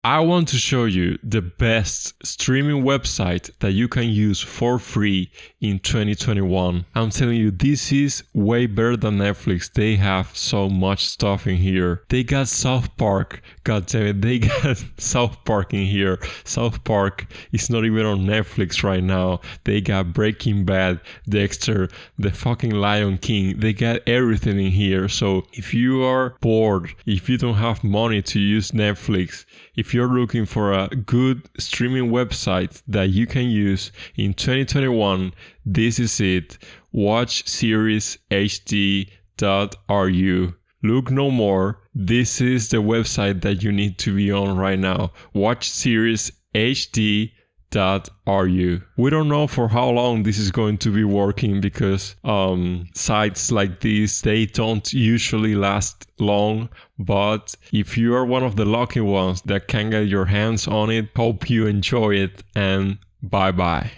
I want to show you the best streaming website that you can use for free in 2021. I'm telling you, this is way better than Netflix. They have so much stuff in here. They got South Park. God damn it, they got South Park in here. South Park is not even on Netflix right now. They got Breaking Bad, Dexter, the fucking Lion King. They got everything in here. So if you are bored, if you don't have money to use Netflix, if you're looking for a good streaming website that you can use in 2021, this is it. WatchSeriesHD.ru. Look no more. This is the website that you need to be on right now. WatchSeriesHD.ru. We don't know for how long this is going to be working because sites like this, they don't usually last long. But if you are one of the lucky ones that can get your hands on it, hope you enjoy it, and bye bye.